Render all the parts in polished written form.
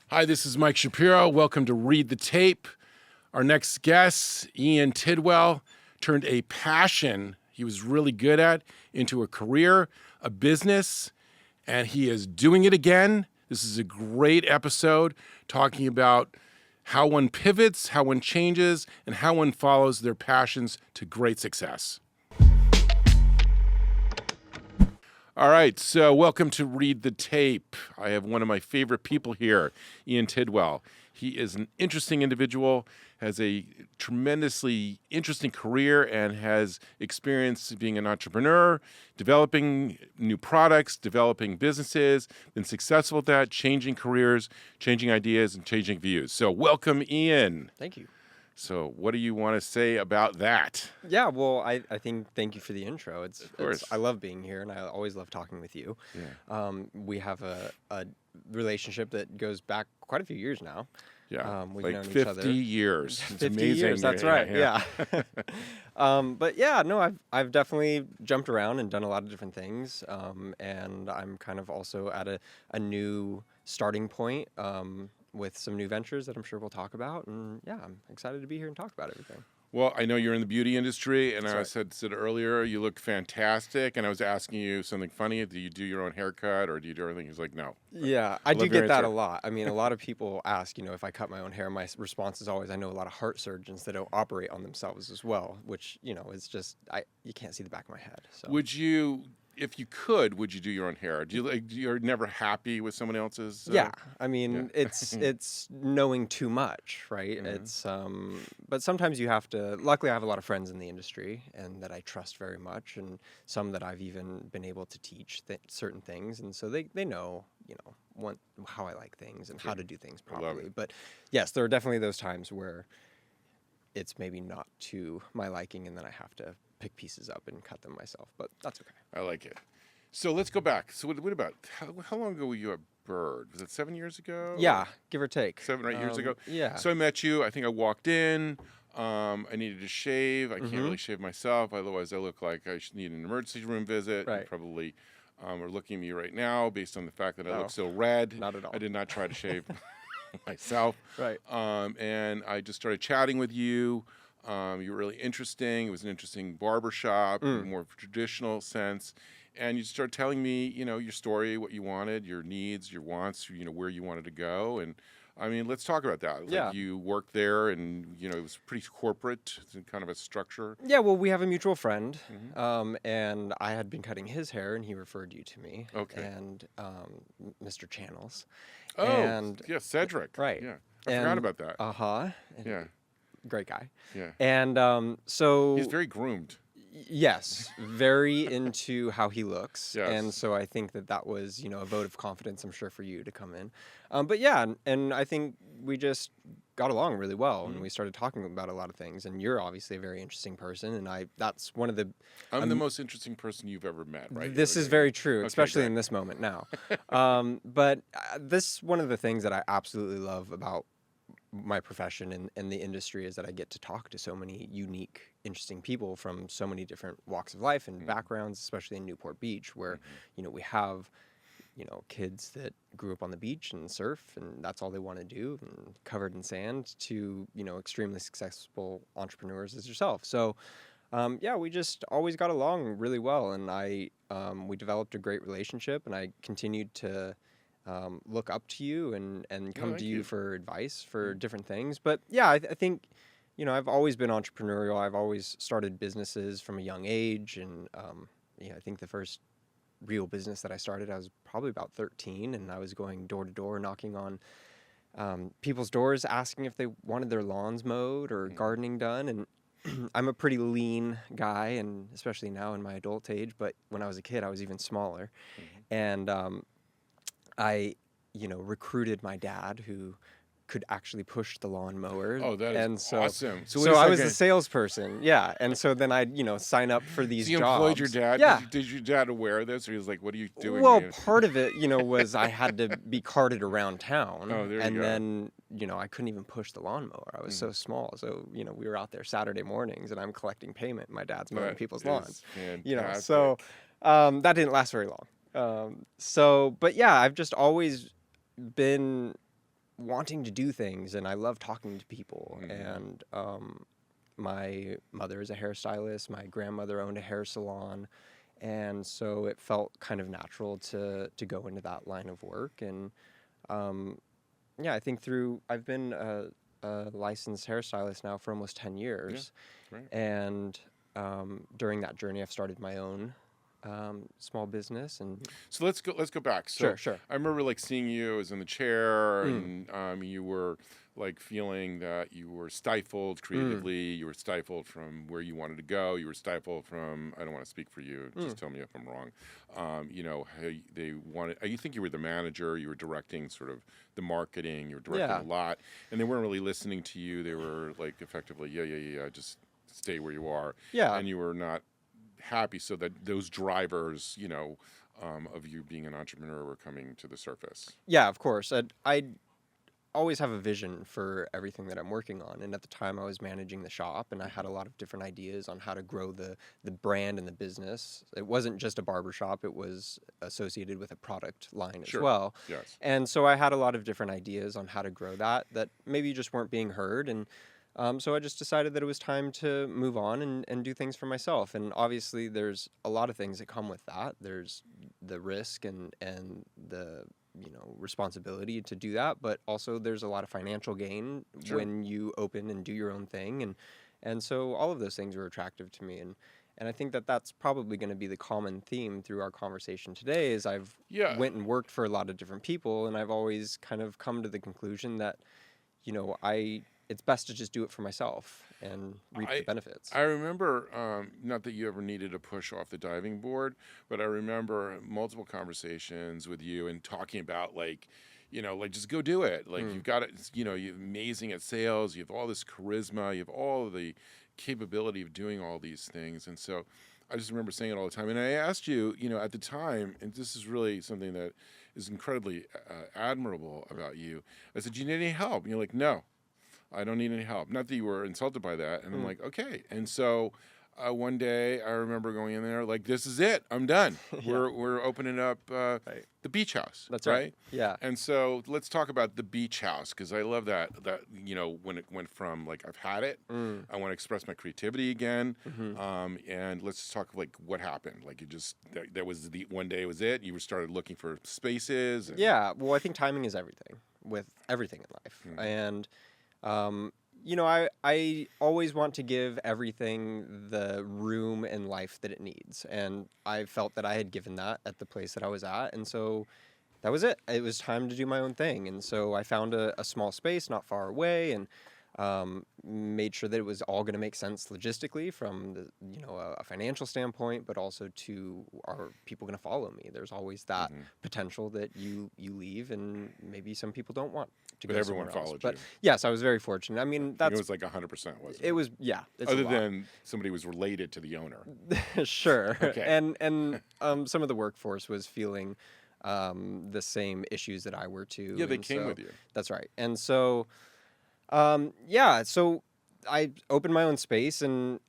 Hi, this is Mike Shapiro. Welcome to Read the Tape. Our next guest, Ian Tidwell, turned a passion he was really good at into a career, a business, and he is doing it again. This is a great episode talking about how one pivots, how one changes, and how one follows their passions to great success. All right, so welcome to Read the Tape. I have one of my favorite people here, Ian Tidwell. He is an interesting individual, has a tremendously interesting career, and has experience being an entrepreneur, developing new products, developing businesses, been successful at that, changing careers, changing ideas, and changing views. So welcome, Ian. Thank you. So what do you want to say about that? Yeah, well, I think thank you for the intro. Of course. I love being here, and I always love talking with you. Yeah. We have a relationship that goes back quite a few years now. Yeah, we've like known 50 each other. years. It's 50 amazing. years, that's right, yeah. But yeah, no, I've definitely jumped around and done a lot of different things, and I'm kind of also at a new starting point with some new ventures that I'm sure we'll talk about, and yeah, I'm excited to be here and talk about everything. Well, I know you're in the beauty industry, and That's I said earlier, you look fantastic, and I was asking you something funny. Do you do your own haircut, or do you do everything? He's like, no. Yeah, I do love your get that answer. a lot. I mean, a lot of people ask, if I cut my own hair. My response is always, I know a lot of heart surgeons that don't operate on themselves as well, which, is just, you can't see the back of my head. So. Would you, if you could, would you do your own hair? Do you you're never happy with someone else's? Yeah, I mean, yeah. it's knowing too much, right? Mhm. It's but sometimes you have to. Luckily, I have a lot of friends in the industry and that I trust very much, and some that I've even been able to teach certain things, and so they know, how I like things and how to do things I love properly. it. But yes, there are definitely those times where it's maybe not to my liking, and then I have to pick pieces up and cut them myself. But that's okay. I like it. So let's go back. So what about, how long ago were you a Bird? Was it 7 years ago? Yeah, give or take. 7 or 8 years ago? Yeah. So I met you. I think I walked in. I needed to shave. I can't really shave myself. Otherwise, I look like I should need an emergency room visit. Right. You probably are looking at me right now based on the fact that I No, look so red. not at all. I did not try to shave myself. Right. And I just started chatting with you. You were really interesting. It was an interesting barbershop, more traditional sense. And you started telling me, your story, what you wanted, your needs, your wants, where you wanted to go. And I mean, let's talk about that. Yeah. Like you worked there and, it was pretty corporate, kind of a structure. Yeah, well, we have a mutual friend, and I had been cutting his hair, and he referred you to me. Okay. And Mr. Channels. Oh, and, yeah, Cedric. right. Yeah, I forgot about that. Uh-huh. Yeah, Great guy. yeah. And so... He's very groomed. Yes, very into how he looks. Yes. And so I think that was, a vote of confidence, I'm sure, for you to come in. But yeah, and I think we just got along really well, and we started talking about a lot of things. And you're obviously a very interesting person, and that's one of the... I'm the most interesting person you've ever met, right? This is very true, Okay, especially great. in this moment now. But this one of the things that I absolutely love about my profession and the industry is that I get to talk to so many unique, interesting people from so many different walks of life and backgrounds, especially in Newport Beach, where, we have, kids that grew up on the beach and surf, and that's all they want to do, and covered in sand, to, extremely successful entrepreneurs as yourself. So, yeah, we just always got along really well, and we developed a great relationship, and I continued to look up to you and come to you for advice for different things. But yeah, I think, I've always been entrepreneurial. I've always started businesses from a young age. And, I think the first real business that I started, I was probably about 13, and I was going door to door, knocking on people's doors, asking if they wanted their lawns mowed or gardening done. And I'm a pretty lean guy, and especially now in my adult age, but when I was a kid, I was even smaller. And, I, recruited my dad, who could actually push the lawnmower. Oh, that is awesome. So I was a salesperson, yeah. And so then I'd, sign up for these So you jobs. employed your dad? Yeah. Did your dad aware of this? Or he was like, what are you doing? Well, here? part of it, was I had to be carted around town. Oh, there you and go. then, I couldn't even push the lawnmower. I was so small. So, we were out there Saturday mornings, and I'm collecting payment. My dad's mowing That people's is lawns. fantastic. So that didn't last very long. But yeah, I've just always been wanting to do things, and I love talking to people. And my mother is a hairstylist. My grandmother owned a hair salon, and so it felt kind of natural to go into that line of work. And yeah, I think I've been a licensed hairstylist now for almost 10 years. Yeah, right. And during that journey, I've started my own small business. And So let's go back. So sure. I remember like seeing you as in the chair, and you were like feeling that you were stifled creatively. You were stifled from where you wanted to go. You were stifled from, I don't want to speak for you. Just tell me if I'm wrong. You know, how they wanted. You think you were the manager. You were directing sort of the marketing. You were directing a lot, and they weren't really listening to you. They were like effectively, yeah, just stay where you are. Yeah. And you were not happy, so that those drivers, you know, of you being an entrepreneur were coming to the surface. Yeah, of course. I always have a vision for everything that I'm working on. And at the time I was managing the shop, and I had a lot of different ideas on how to grow the brand and the business. It wasn't just a barber shop, it was associated with a product line as well. Yes. And so I had a lot of different ideas on how to grow that maybe just weren't being heard. And so I just decided that it was time to move on and do things for myself. And obviously there's a lot of things that come with that. There's the risk and the responsibility to do that, but also there's a lot of financial gain when you open and do your own thing. And so all of those things were attractive to me. And I think that that's probably going to be the common theme through our conversation today is I've went and worked for a lot of different people, and I've always kind of come to the conclusion that, it's best to just do it for myself and reap the benefits. I remember, not that you ever needed a push off the diving board, but I remember multiple conversations with you and talking about like just go do it. Like you've got it, you're amazing at sales. You have all this charisma. You have all the capability of doing all these things. And so I just remember saying it all the time. And I asked you, at the time, and this is really something that is incredibly admirable about you. I said, do you need any help? And you're like, no. I don't need any help. Not that you were insulted by that. And I'm like, okay. And so one day I remember going in there like, this is it. I'm done. We're opening up the beach house. That's right. Yeah. And so let's talk about the beach house, because I love that when it went from like, I've had it. I want to express my creativity again. And let's just talk like what happened. Like it just, there was the one day was it. You started looking for spaces. Yeah. Well, I think timing is everything with everything in life. And I always want to give everything the room and life that it needs. And I felt that I had given that at the place that I was at. And so that was it. It was time to do my own thing. And so I found a small space not far away and made sure that it was all going to make sense logistically from a financial standpoint, but also to are people going to follow me? There's always that potential that you leave and maybe some people don't want to go somewhere else. But everyone followed But you. yes, I was very fortunate. I mean, It was like 100%, wasn't it? It was, yeah. It's Other than somebody was related to the owner. Sure. Okay. And some of the workforce was feeling the same issues that I were too. Yeah, they came with you. That's right. And so so I opened my own space and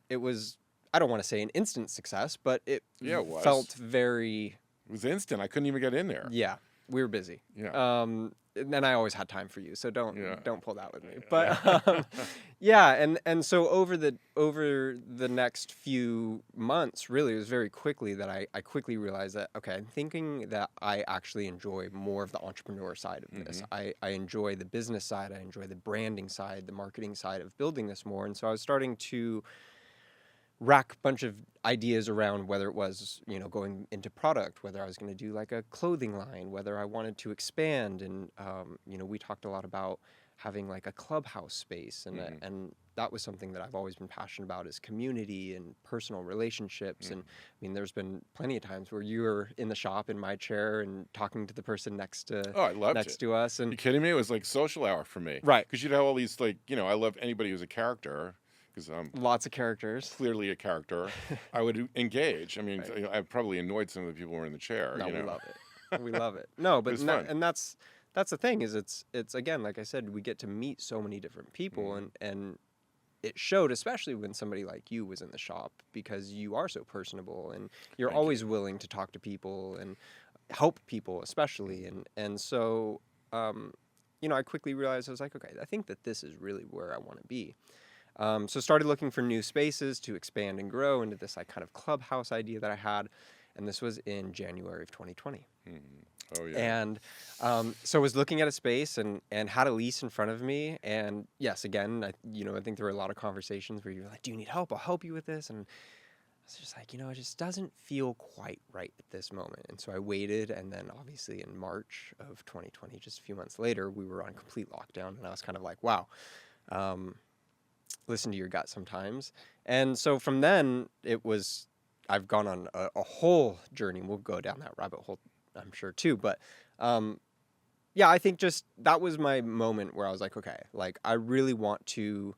it was, I don't want to say an instant success, but it was. felt very... It was instant. I couldn't even get in there. Yeah, we were busy. Yeah. And I always had time for you, so don't pull that with me. But and so over the next few months, really, it was very quickly that I quickly realized that, okay, I'm thinking that I actually enjoy more of the entrepreneur side of this. I enjoy the business side, I enjoy the branding side, the marketing side of building this more. And so I was starting to rack a bunch of ideas around whether it was, going into product, whether I was going to do like a clothing line, whether I wanted to expand. And, we talked a lot about having like a clubhouse space. And that was something that I've always been passionate about is community and personal relationships. And I mean, there's been plenty of times where you were in the shop in my chair and talking to the person next to us. And you kidding me? It was like social hour for me. Right. Because you'd have all these like, I love anybody who's a character. Lots of characters. Clearly a character. I would engage. I mean, I probably annoyed some of the people who were in the chair. No, we love it. We love it. No, but and that's the thing is it's again, like I said, we get to meet so many different people and it showed, especially when somebody like you was in the shop, because you are so personable and you're always willing to talk to people and help people, especially. And so I quickly realized, I was like, okay, I think that this is really where I want to be. So started looking for new spaces to expand and grow into this like kind of clubhouse idea that I had, and this was in January of 2020. Oh yeah. And so I was looking at a space and had a lease in front of me. And yes, again, I think there were a lot of conversations where you're like, do you need help? I'll help you with this. And I was just like, it just doesn't feel quite right at this moment. And so I waited. And then obviously in March of 2020, just a few months later, we were on complete lockdown. And I was kind of like, wow, listen to your gut sometimes. And so from then I've gone on a whole journey. We'll go down that rabbit hole, I'm sure too. But yeah, I think just that was my moment where I was like, okay, like I really want to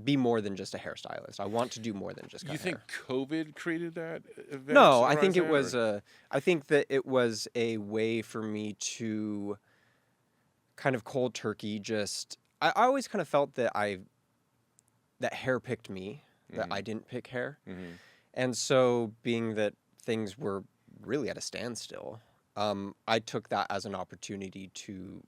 be more than just a hairstylist. I want to do more than just cut You think hair. COVID created that event? No, I think it horizon, was I think that it was a way for me to kind of cold turkey I always kind of felt that hair picked me, that I didn't pick hair. Mm-hmm. And so being that things were really at a standstill, I took that as an opportunity to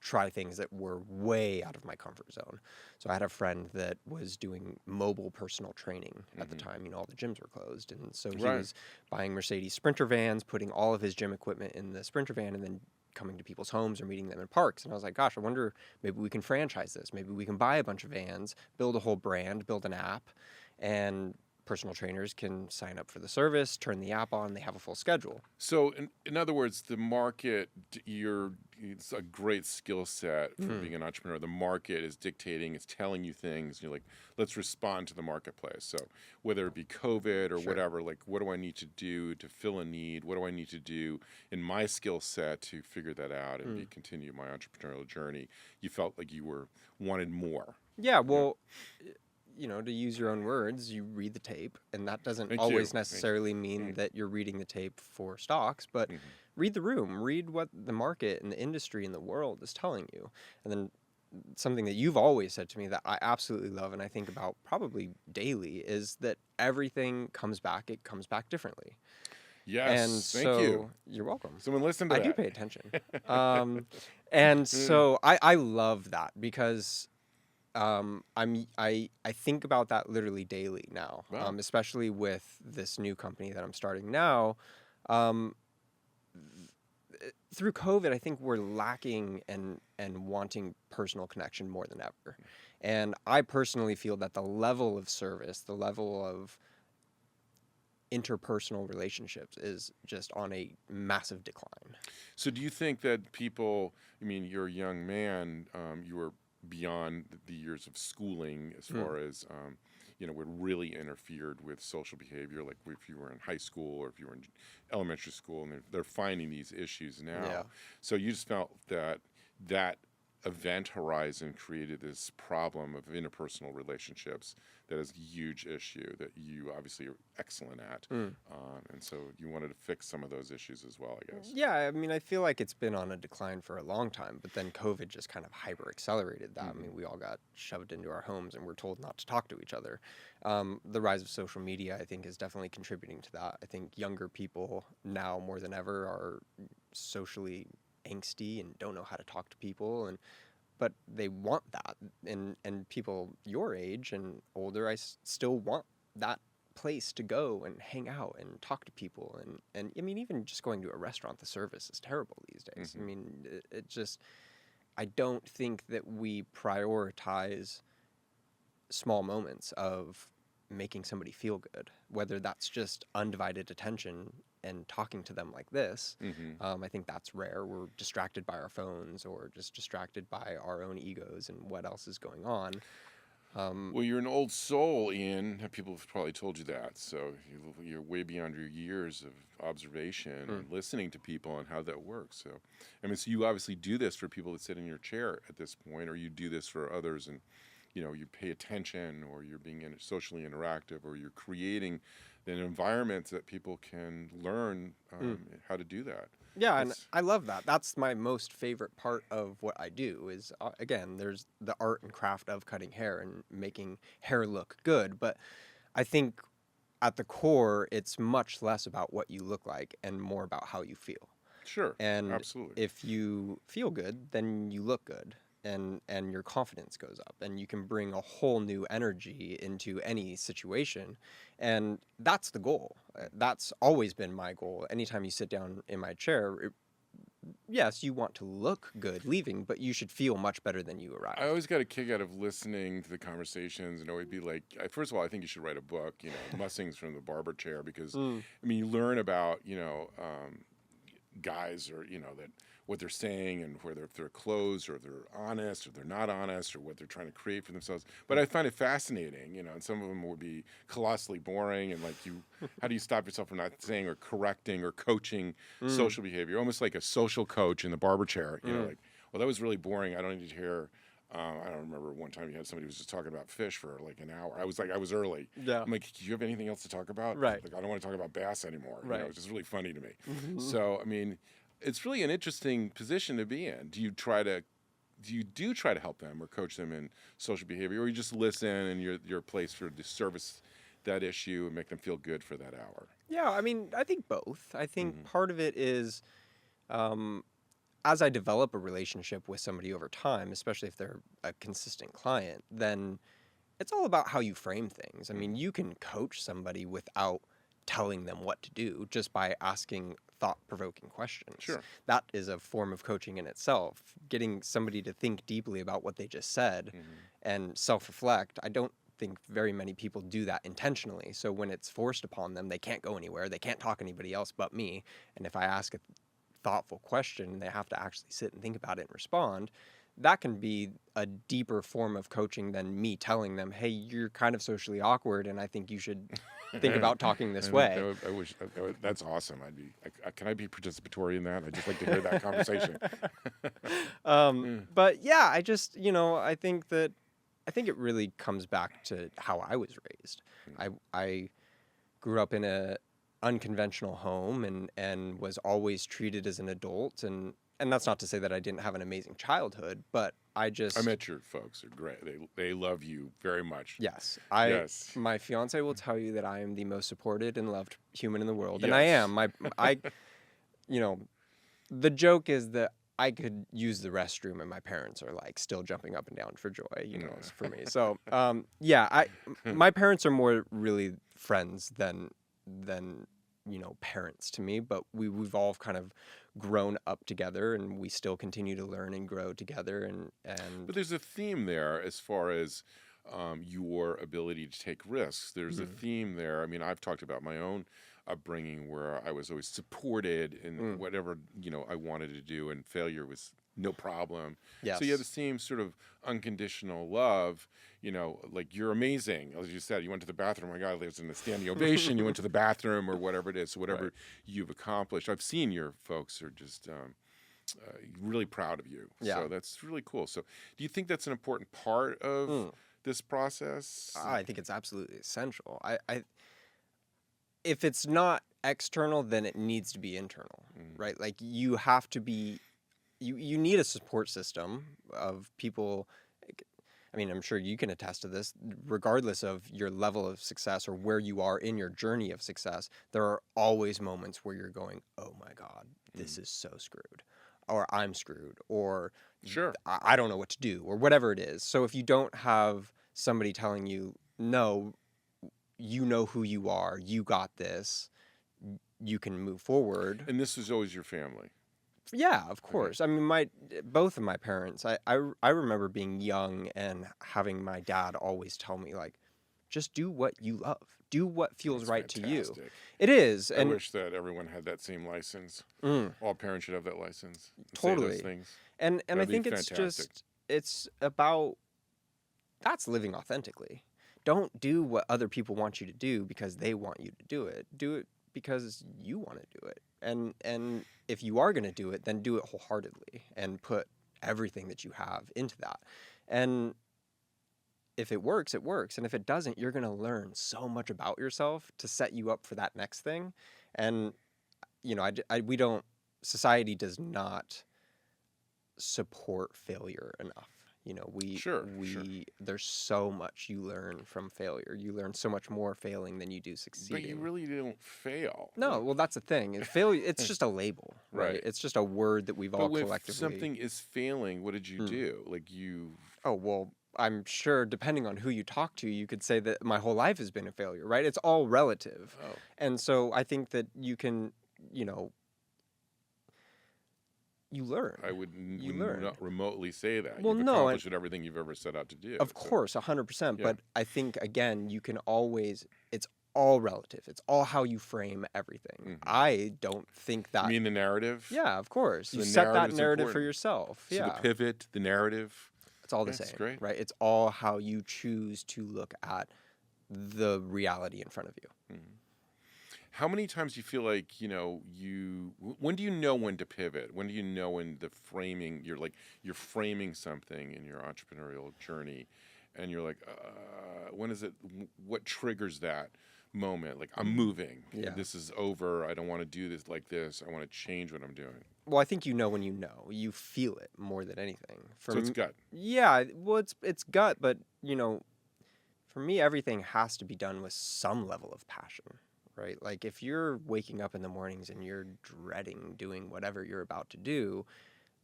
try things that were way out of my comfort zone. So I had a friend that was doing mobile personal training at the time. All the gyms were closed. And so he Right. was buying Mercedes Sprinter vans, putting all of his gym equipment in the Sprinter van, and then coming to people's homes or meeting them in parks. And I was like, gosh, I wonder, maybe we can franchise this. Maybe we can buy a bunch of vans, build a whole brand, build an app, and personal trainers can sign up for the service, turn the app on, they have a full schedule. So, in other words, the market, it's a great skill set for being an entrepreneur. The market is dictating, it's telling you things. You're like, let's respond to the marketplace. So, whether it be COVID or Sure. whatever, like, what do I need to do to fill a need? What do I need to do in my skill set to figure that out and continue my entrepreneurial journey? You felt like you wanted more. Yeah, well, to use your own words, you read the tape, and that doesn't Thank always you. necessarily mean that you're reading the tape for stocks, but Mhm. read the room, read what the market and the industry and the world is telling you. And then something that you've always said to me that I absolutely love and I think about probably daily is that everything comes back, it comes back differently. And Yes, thank so you. you're welcome. Someone listen to I that. do pay attention. And so I love that because I think about that literally daily now, Wow. especially with this new company that I'm starting now. Through COVID, I think we're lacking and wanting personal connection more than ever. And I personally feel that the level of service, the level of interpersonal relationships is just on a massive decline. So do you think that people, you're a young man, you were beyond the years of schooling as far as, what really interfered with social behavior, like if you were in high school or if you were in elementary school, and they're finding these issues now. Yeah. So you just felt that event horizon created this problem of interpersonal relationships that is a huge issue that you obviously are excellent at. And so you wanted to fix some of those issues as well, I guess. Yeah, I feel like it's been on a decline for a long time, but then COVID just kind of hyper accelerated that. We all got shoved into our homes and we're told not to talk to each other. The rise of social media, I think, is definitely contributing to that. I think younger people now more than ever are socially angsty and don't know how to talk to people, but they want that, and people your age and older, still want that place to go and hang out and talk to people, and even just going to a restaurant, the service is terrible these days. It just, I don't think that we prioritize small moments of making somebody feel good, whether that's just undivided attention and talking to them like this. I think that's rare. We're distracted by our phones or just distracted by our own egos and what else is going on. Well, you're an old soul, Ian. People have probably told you that. So you're way beyond your years of observation and listening to people and how that works. So, so you obviously do this for people that sit in your chair at this point, or you do this for others, and you pay attention, or you're being socially interactive, or you're creating an environment that people can learn how to do that. Yeah, and I love that. That's my most favorite part of what I do is, again, there's the art and craft of cutting hair and making hair look good. But I think at the core, it's much less about what you look like and more about how you feel. Sure. And Absolutely. if you feel good, then you look good, and your confidence goes up, and you can bring a whole new energy into any situation. And that's the goal. That's always been my goal. Anytime you sit down in my chair, yes, you want to look good leaving, but you should feel much better than you I arrived. always got a kick out of listening to the conversations and always be like, first of all, I think you should write a book, Musings from the Barber Chair, because, Mm, I mean, you learn about, guys or, that what they're saying and whether if they're closed or if they're honest or they're not honest or what they're trying to create for themselves. But mm, I find it fascinating, and some of them would be colossally boring. And like how do you stop yourself from not saying or correcting or coaching mm, social behavior? Almost like a social coach in the barber chair, mm. like, well, that was really boring. I don't need to hear. I don't remember one time you had somebody who was just talking about fish for like an hour. I was early. Yeah. I'm like, do you have anything else to talk about? Right. Like, I don't want to talk about bass anymore. Right. It's just really funny to me. Mhm. So, I mean, it's really an interesting position to be in. Do you try to help them or coach them in social behavior, or you just listen and you're a place for to service that issue and make them feel good for that hour? Yeah, I mean, I think both. I think Hmm. part of it is, um, as I develop a relationship with somebody over time, especially if they're a consistent client, then it's all about how you frame things. I mean, Hmm. you can coach somebody without telling them what to do just by asking thought-provoking questions. Sure. That is a form of coaching in itself. Getting somebody to think deeply about what they just said Hmm. and self-reflect. I don't think very many people do that intentionally. So when it's forced upon them, they can't go anywhere. They can't talk to anybody else but me. And if I ask a thoughtful question and they have to actually sit and think about it and respond, that can be a deeper form of coaching than me telling them, hey, you're kind of socially awkward and I think you should think about talking this way. I wish that's awesome. Can I be participatory in that? I'd just like to hear that conversation. Mm. But yeah, I just, I think it really comes back to how I was raised. I grew up in a unconventional home and was always treated as an adult, and that's not to say that I didn't have an amazing childhood, but I I just met your folks. They're great. They love you very much. yes, I Yes. my fiance will tell you that I am the most supported and loved human in the world, and I Yes. am. I you know, the joke is that I could use the restroom and my parents are like still jumping up and down for joy, for me. So, yeah, my parents are more really friends than parents to me, but we've all kind of grown up together and we still continue to learn and grow together But and there's a theme there as far as your ability to take risks. There's a mm, theme there. I mean, I've talked about my own upbringing where I was always supported in mm, whatever I wanted to do, and failure was no problem. So you have the yes, same sort of unconditional love. Like you're amazing, as you said. You went to the bathroom. My God, there's a standing ovation. You went to the bathroom or whatever it is. So right, whatever you've accomplished, I've seen your folks are just. Really proud of you. yeah. So that's really cool. So do you think that's an important part of Mm. this process? I think it's absolutely essential. If it's not external, then it needs to be internal, Mm. right? Like you have to be, you need a support system of people. I mean, I'm sure you can attest to this, regardless of your level of success or where you are in your journey of success, there are always moments where you're going, oh my God, this Mm. is so screwed, or I'm screwed, or Sure. I don't know what to do, or whatever it is. So if you don't have somebody telling you, no, you know who you are, you got this, you can move forward. And this was always your family. Yeah, of Okay. course. I mean, both of my parents, I remember being young and having my dad always tell me, like, just do what you love. Do what feels That's right to you. fantastic. It is. I And wish that everyone had that same license. mm, All parents should have that license. Say those totally. things. And I That'd be think it's fantastic. just it's about that's living authentically. Don't do what other people want you to do because they want you to do it. Do it because you want to do it. And if you are going to do it, then do it wholeheartedly and put everything that you have into that. And if it works, it works. And if it doesn't, you're going to learn so much about yourself to set you up for that next thing. And we don't society does not support failure enough. You know, we Sure. there's so much you learn from failure. You learn so much more failing than you do But you succeeding. really don't fail. No, well, that's the thing. Failure, it's just a label, right? Right. It's just a word that we've all But if collectively. something is failing, what did you Mm. do? Like you. Oh, well, I'm sure depending on who you talk to, you could say that my whole life has been a failure, right? It's all relative. Oh. And so I think that you can, you learn. I would You learn. not remotely say that. Well, You've no, accomplished everything you've ever set out to do. Of So, course, 100%. yeah. But I think, again, you can always, it's all relative. It's all how you frame everything. Mhm. I don't think that. You mean the narrative? Yeah, of course. You The set that narrative's narrative for important. yourself. So Yeah. the pivot, the narrative. It's all the That's same, great. right? It's all how you choose to look at the reality in front of you. Mhm. How many times do you feel like, when do you know when to pivot? When do you know when the framing, you're framing something in your entrepreneurial journey and you're like, when is it, what triggers that moment? Like, I'm moving. Yeah. This is over. I don't want to do this like this. I want to change what I'm doing. Well, I think you know when you know. You feel it more than anything. So it's gut. Yeah, well, it's gut, but, for me, everything has to be done with some level of passion, right? Like, if you're waking up in the mornings and you're dreading doing whatever you're about to do,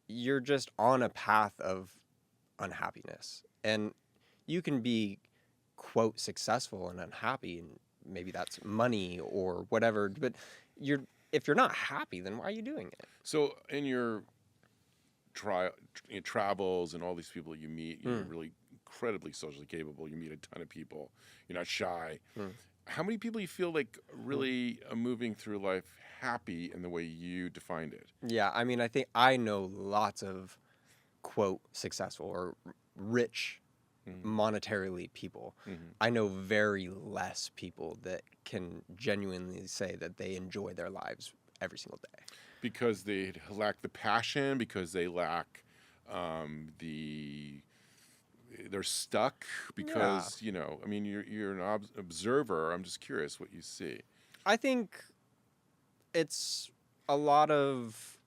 you're just on a path of unhappiness. And you can be, quote, successful and unhappy, and maybe that's money or whatever, but if you're not happy, then why are you doing it? So in your travels and all these people you meet, you're really incredibly socially capable. You meet a ton of people. You're not shy. How many people you feel like really are moving through life happy in the way you defined it? Yeah, I mean, I think I know lots of, quote, successful or rich monetarily people. I know very less people that can genuinely say that they enjoy their lives every single day. Because they lack the passion, because they lack they're stuck, because, I mean, you're an observer. I'm just curious what you see. I think it's a lot of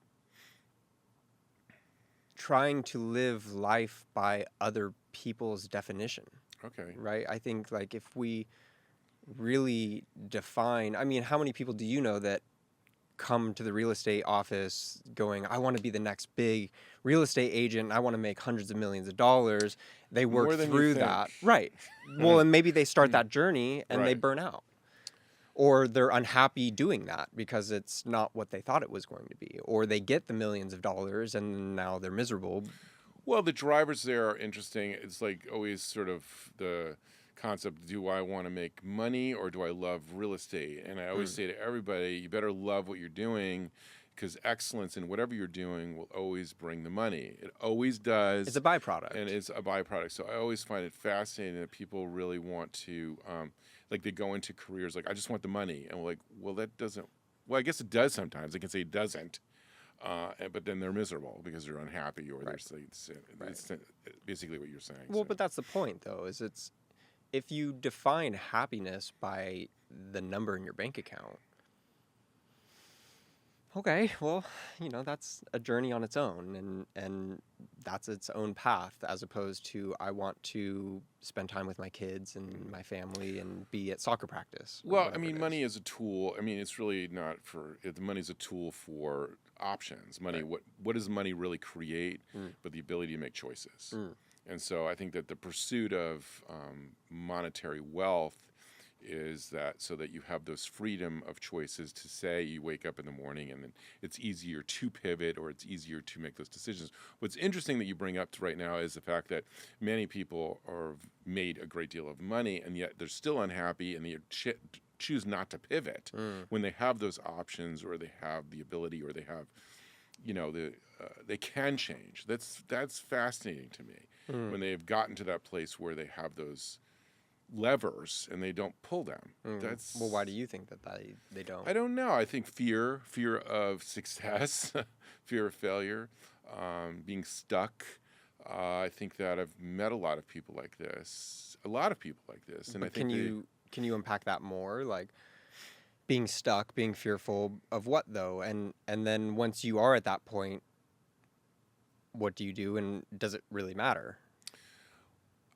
trying to live life by other people's definition. Okay. Right? I think, like, if we really define, I mean, how many people do you know that come to the real estate office going, I want to be the next big real estate agent. I want to make hundreds of millions of dollars. They work More than you through think. that. Right. Well, and maybe they start that journey and they Right. burn out. Or they're unhappy doing that because it's not what they thought it was going to be. Or they get the millions of dollars and now they're miserable. Well, the drivers there are interesting. It's like always sort of the concept, do I want to make money or do I love real estate? And I always say to everybody, you better love what you're doing, because excellence in whatever you're doing will always bring the money. It always does. It's a byproduct. And it's a byproduct. So I always find it fascinating that people really want to, they go into careers like, I just want the money. And we're like, well, that doesn't, well, I guess it does sometimes. They can say it doesn't. But then they're miserable because they're unhappy, or Right. it's basically what you're saying. Well, so. but that's the point, though, is it's if you define happiness by the number in your bank account, okay, well, that's a journey on its own, and that's its own path, as opposed to I want to spend time with my kids and my family and be at soccer practice. or Well, I whatever mean, it money is. is a tool. I mean, it's really not for the money's a tool for options. Money, Right. what does money really create? Mm. But the ability to make choices. Mm. And so I think that the pursuit of monetary wealth is that so that you have those freedom of choices to say you wake up in the morning and then it's easier to pivot or it's easier to make those decisions. What's interesting that you bring up right now is the fact that many people are made a great deal of money and yet they're still unhappy and they choose not to pivot when they have those options or they have the ability or they have, they can change. That's fascinating to me when they've gotten to that place where they have those levers and they don't pull them. That's Well, why do you think that they don't? I don't know. I think fear of success, fear of failure, being stuck. I think that I've met a lot of people like this, and But I think can you unpack that more? Like being stuck, being fearful of what though? And then once you are at that point, what do you do? And does it really matter?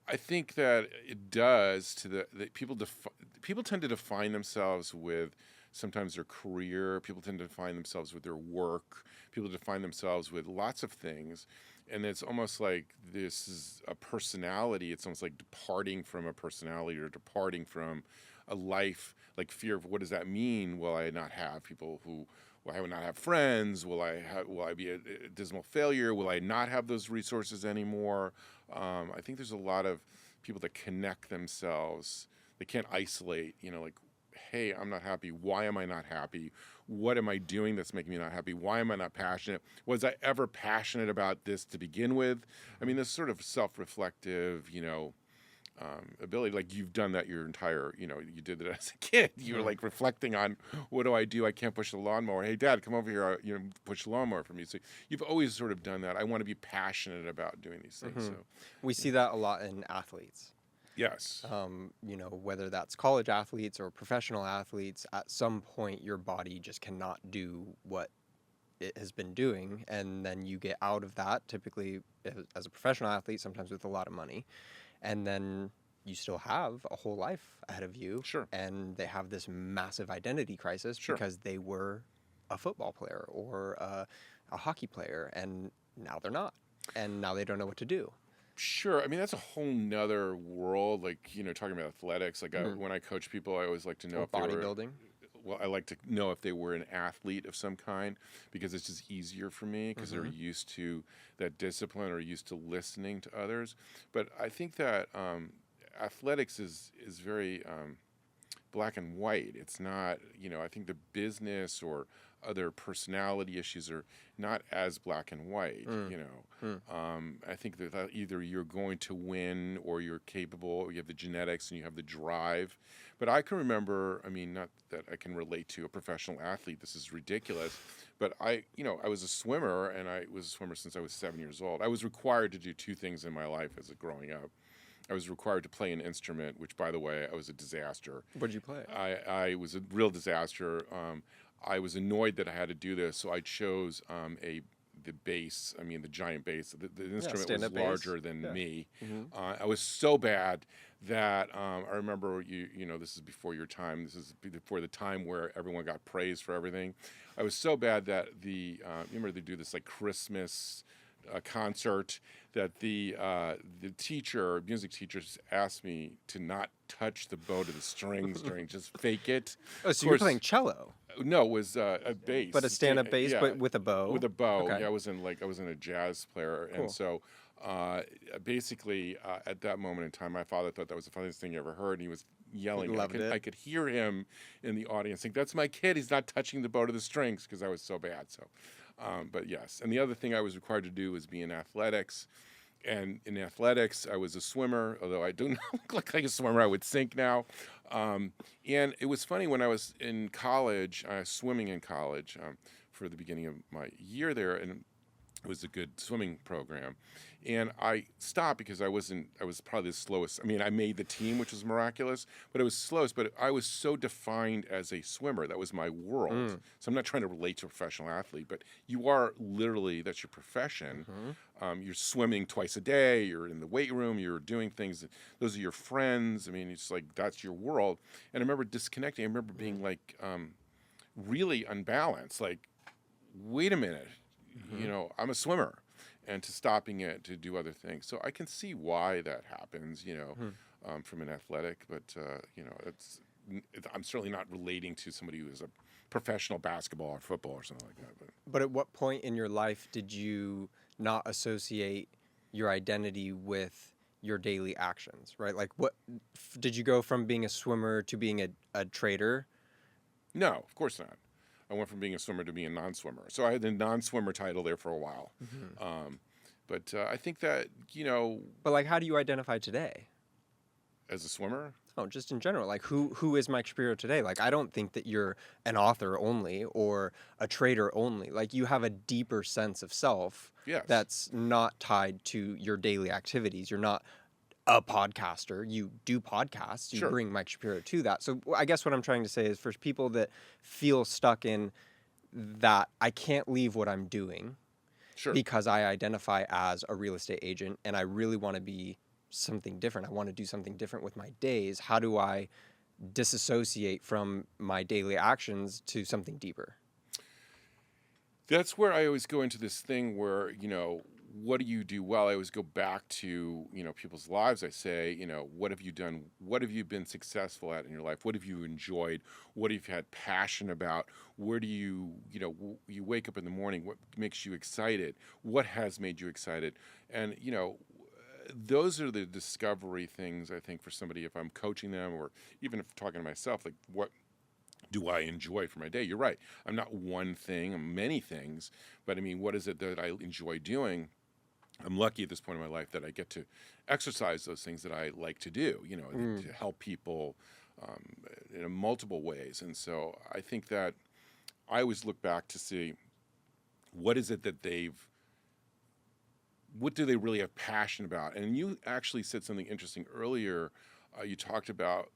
I think that it does to the people. People tend to define themselves with sometimes their career. People tend to define themselves with their work. People define themselves with lots of things, and it's almost like this is a personality. It's almost like departing from a personality or departing from a life. Like fear of what does that mean? Will I not have people who? Will I not have friends? Will I be a dismal failure? Will I not have those resources anymore? I think there's a lot of people that connect themselves. They can't isolate, like, hey, I'm not happy. Why am I not happy? What am I doing that's making me not happy? Why am I not passionate? Was I ever passionate about this to begin with? I mean, this sort of self-reflective, ability, like you've done that your entire, you did that as a kid. You were like reflecting on, what do I do? I can't push the lawnmower. Hey, Dad, come over here. Push the lawnmower for me. So you've always sort of done that. I want to be passionate about doing these things. So We see that a lot in athletes. yes, Whether that's college athletes or professional athletes, at some point your body just cannot do what it has been doing, and then you get out of that, typically as a professional athlete, sometimes with a lot of money, and then you still have a whole life ahead of you. Sure. And they have this massive identity crisis Sure. because they were a football player or a hockey player, and now they're not, and now they don't know what to do. Sure. I mean, that's a whole nother world. Like, talking about athletics, like when I coach people, I always like to know Or if they were, bodybuilding. well, I like to know if they were an athlete of some kind, because it's just easier for me because they're used to that discipline or used to listening to others. But I think that athletics is very black and white. It's not, I think the business or other personality issues are not as black and white. I think that either you're going to win or you're capable, or you have the genetics and you have the drive. But I can remember, I mean, not that I can relate to a professional athlete, this is ridiculous, but I was a swimmer, and I was a swimmer since I was 7 years old. I was required to do two things in my life as a growing up. I was required to play an instrument, which, by the way, I was a disaster. What did you play? I was a real disaster. I was annoyed that I had to do this, so I chose the bass. I mean, the giant bass. The instrument was larger than me. I was so bad that I remember this is before your time. This is before the time where everyone got praised for everything. I was so bad that you remember they do this like Christmas concert, that the music teacher asked me to not touch the bow to the strings during, just fake it. Oh, so you were playing cello? No, it was a bass. But a stand-up bass, yeah, but with a bow? With a bow. Okay. Yeah, I wasn't a jazz player. Cool. And so basically at that moment in time, my father thought that was the funniest thing he ever heard, and he was yelling. I could hear him in the audience saying, "That's my kid, he's not touching the bow to the strings," because I was so bad. So but yes. And the other thing I was required to do was be in athletics. And in athletics, I was a swimmer, although I do not look like a swimmer. I would sink now. And it was funny, when I was in college, swimming in college for the beginning of my year there, and it was a good swimming program. And I stopped because I was probably the slowest. I mean, I made the team, which was miraculous, but it was slowest. But I was so defined as a swimmer. That was my world. So I'm not trying to relate to a professional athlete, but you are literally, that's your profession. You're swimming twice a day. You're in the weight room. You're doing things. Those are your friends. I mean, it's like, that's your world. And I remember disconnecting. I remember being like really unbalanced. Like, wait a minute. I'm a swimmer, and to stopping it to do other things. So I can see why that happens, from an athletic, but I'm certainly not relating to somebody who is a professional basketball or football or something like that. But at what point in your life did you not associate your identity with your daily actions, right? Like, what did you go from being a swimmer to being a trader? No, of course not. I went from being a swimmer to being a non-swimmer. So I had the non-swimmer title there for a while. But I think that, But like, how do you identify today? As a swimmer? Oh, just in general. Like, who is Mike Shapiro today? Like, I don't think that you're an author only or a trader only. Like, you have a deeper sense of self that's not tied to your daily activities. You're not a podcaster. You do podcasts. You bring Mike Shapiro to that. So I guess what I'm trying to say is, for people that feel stuck in that, I can't leave what I'm doing because I identify as a real estate agent and I really want to be something different. I want to do something different with my days. How do I disassociate from my daily actions to something deeper? That's where I always go into this thing where, what do you do well? I always go back to, people's lives. I say, what have you done? What have you been successful at in your life? What have you enjoyed? What have you had passion about? Where do you, you wake up in the morning? What makes you excited? What has made you excited? And, those are the discovery things, I think, for somebody, if I'm coaching them or even if talking to myself, like what do I enjoy for my day? You're right. I'm not one thing, I'm many things, but I mean, what is it that I enjoy doing? I'm lucky at this point in my life that I get to exercise those things that I like to do, to help people in multiple ways. And so I think that I always look back to see what is it that what do they really have passion about? And you actually said something interesting earlier. You talked about,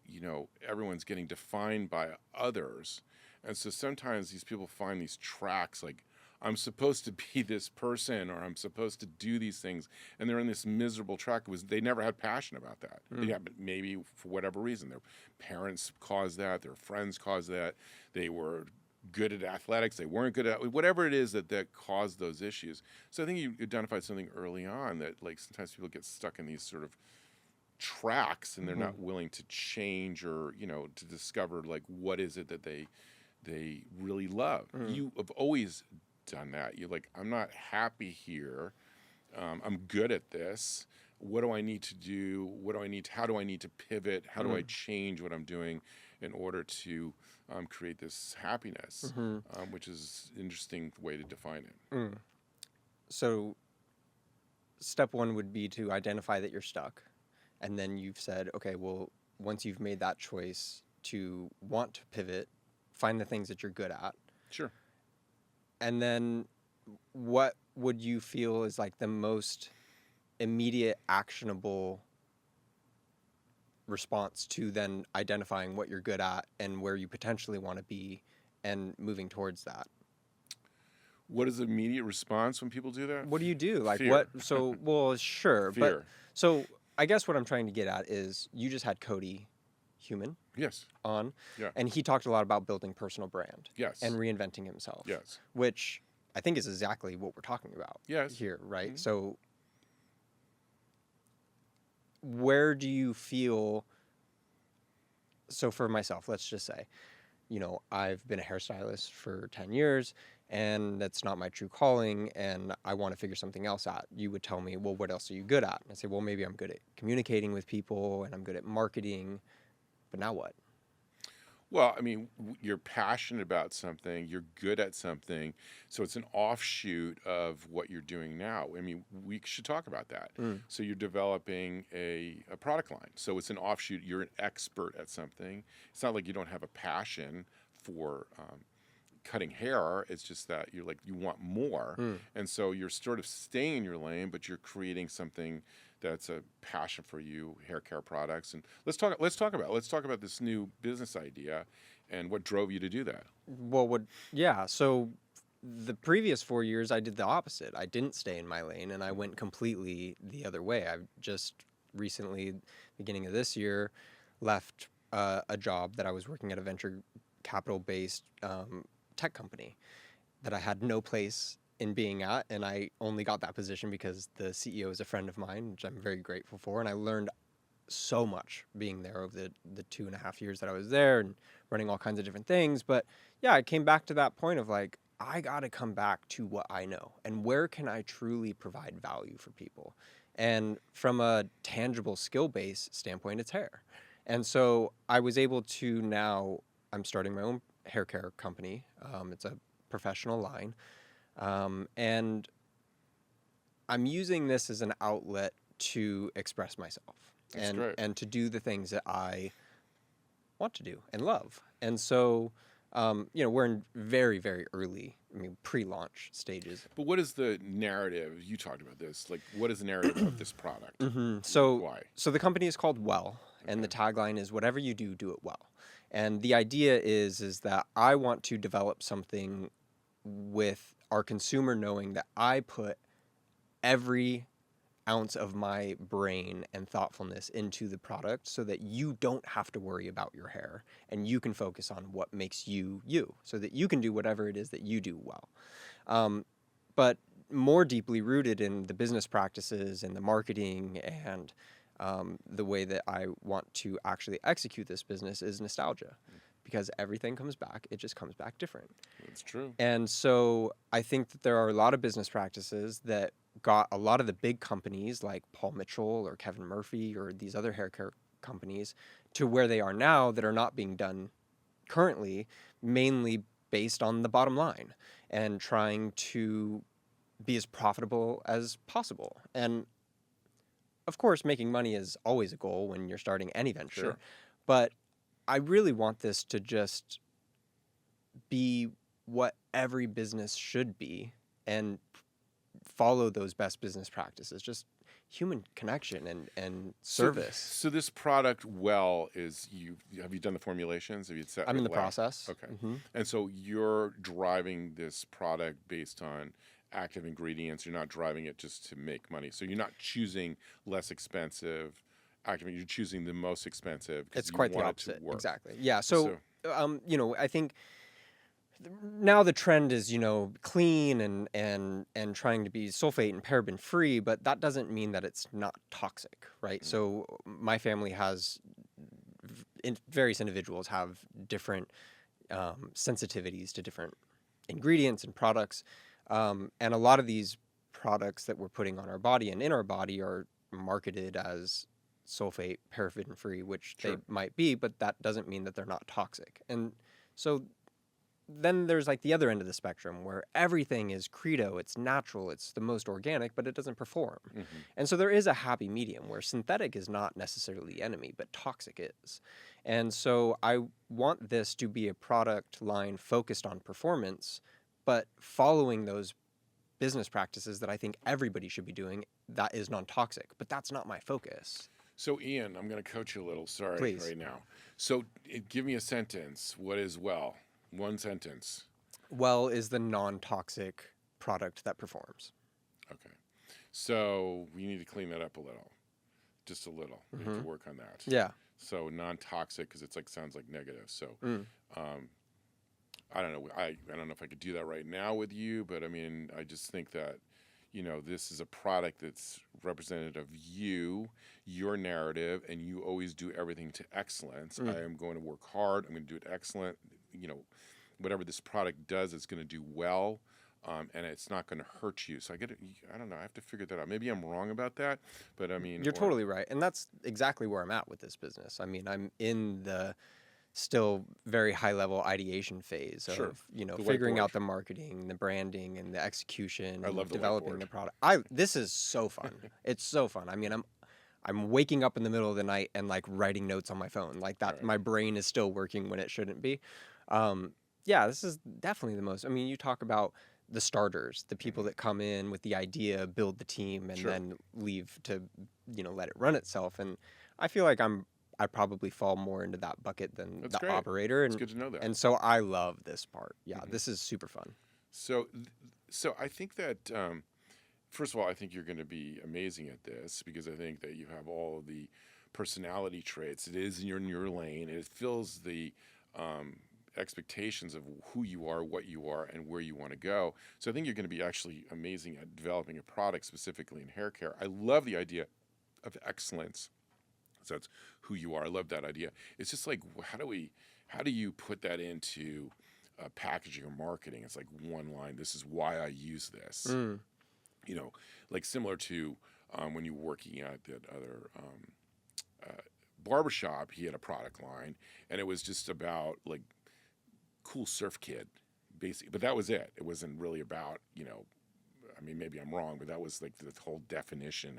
everyone's getting defined by others. And so sometimes these people find these tracks like, I'm supposed to be this person or I'm supposed to do these things. And they're in this miserable track because they never had passion about that. Yeah, but maybe for whatever reason, their parents caused that, their friends caused that, they were good at athletics, they weren't good at whatever it is that caused those issues. So I think you identified something early on that like sometimes people get stuck in these sort of tracks and they're not willing to change or to discover like what is it that they really love. You have always done that. You're like, I'm not happy here, I'm good at this, what do I need to do, how do I need to pivot, how do I change what I'm doing in order to create this happiness, which is an interesting way to define it. So step one would be to identify that you're stuck. And then you've said, okay, well, once you've made that choice to want to pivot, find the things that you're good at. Sure. And then what would you feel is like the most immediate actionable response to then identifying what you're good at and where you potentially want to be and moving towards that? What is the immediate response when people do that? What do you do? Like Fear. what? So, well, sure. Fear. But so I guess what I'm trying to get at is you just had Cody Human Yes. on, Yeah. and he talked a lot about building personal brand Yes. and reinventing himself. Yes. Which I think is exactly what we're talking about Yes. here, right? So where do you feel, so for myself, let's just say, I've been a hairstylist for 10 years and that's not my true calling and I want to figure something else out. You would tell me, well, what else are you good at? And I say, well, maybe I'm good at communicating with people and I'm good at marketing, but now what? Well, I mean, you're passionate about something, you're good at something, so it's an offshoot of what you're doing now. I mean, we should talk about that. So you're developing a product line. So it's an offshoot, you're an expert at something. It's not like you don't have a passion for cutting hair, it's just that you're like, you want more. And so you're sort of staying in your lane, but you're creating something that's a passion for you, hair care products. And let's talk about this new business idea and what drove you to do that. Well, so the previous 4 years I did the opposite. I didn't stay in my lane and I went completely the other way. I've just recently, beginning of this year, left a job that I was working at a venture capital based tech company that I had no place in being at, and I only got that position because the CEO is a friend of mine, which I'm very grateful for, and I learned so much being there over the 2.5 years that I was there and running all kinds of different things. But yeah, I came back to that point of like, I got to come back to what I know and where can I truly provide value for people. And from a tangible skill base standpoint, it's hair. And so I was able to now, I'm starting my own hair care company. It's a professional line. And I'm using this as an outlet to express myself and to do the things that I want to do and love. And so, we're in very, very early, pre-launch stages. But what is the narrative? You talked about this. Like, what is the narrative of this product? So, why? So the company is called Well, and the tagline is whatever you do, do it well. And the idea is that I want to develop something with our consumer knowing that I put every ounce of my brain and thoughtfulness into the product so that you don't have to worry about your hair and you can focus on what makes you you so that you can do whatever it is that you do well. But more deeply rooted in the business practices and the marketing and the way that I want to actually execute this business is nostalgia, because everything comes back. It just comes back different. It's true. And so I think that there are a lot of business practices that got a lot of the big companies like Paul Mitchell or Kevin Murphy or these other hair care companies to where they are now that are not being done currently, mainly based on the bottom line and trying to be as profitable as possible. And of course, making money is always a goal when you're starting any venture. Sure. But I really want this to just be what every business should be and follow those best business practices, just human connection and service. So this product, is have you done the formulations? Have you set I'm in the lab? process. Okay. Mm-hmm. And so you're driving this product based on active ingredients. You're not driving it just to make money. So you're not choosing less expensive active. You're choosing the most expensive. It's quite the opposite. Work. Exactly. Yeah. So I think now the trend is, clean and trying to be sulfate and paraben free, but that doesn't mean that it's not toxic, right? Mm-hmm. So my family has, various individuals have different sensitivities to different ingredients and products. And a lot of these products that we're putting on our body and in our body are marketed as sulfate, paraben free, which Sure. they might be, but that doesn't mean that they're not toxic. And so then there's like the other end of the spectrum where everything is credo, it's natural, it's the most organic, but it doesn't perform. Mm-hmm. And so there is a happy medium where synthetic is not necessarily the enemy, but toxic is. And so I want this to be a product line focused on performance, but following those business practices that I think everybody should be doing that is non-toxic. But that's not my focus. So Ian, I'm going to coach you a little. Sorry, Please. Right now. So give me a sentence. What is well? One sentence. Well is the non-toxic product that performs. Okay. So we need to clean that up a little. Just a little. Mm-hmm. We need to work on that. Yeah. So non-toxic, because it's sounds like negative. So I don't know. I don't know if I could do that right now with you, but I mean, I just think that, this is a product that's representative of you, your narrative, and you always do everything to excellence. I am going to work hard. I'm going to do it excellent. Whatever this product does, it's going to do well, and it's not going to hurt you. So I don't know. I have to figure that out. Maybe I'm wrong about that, but I mean, you're totally right, and that's exactly where I'm at with this business. I mean, I'm in the still very high level ideation phase of Sure. Figuring out the marketing, the branding, and the execution. I love the developing whiteboard. the product. This is so fun. It's so fun. I mean, I'm waking up in the middle of the night and like writing notes on my phone like that. Right. My brain is still working when it shouldn't be. This is definitely the most. I mean, you talk about the starters, the people that come in with the idea, build the team, and then leave to let it run itself. And I feel like I probably fall more into that bucket than That's great. operator. And it's good to know that. And so I love this part. Yeah, this is super fun. So I think that first of all, I think you're going to be amazing at this because I think that you have all of the personality traits. It is in your lane. It fills the expectations of who you are, what you are, and where you want to go. So I think you're going to be actually amazing at developing a product specifically in hair care. I love the idea of excellence. So that's who you are. I love that idea. It's just like, how do you put that into packaging or marketing? It's like one line. This is why I use this. Like similar to when you were working at that other barbershop, he had a product line, and it was just about like cool surf kid, basically. But that was it. It wasn't really about, I mean, maybe I'm wrong, but that was like the whole definition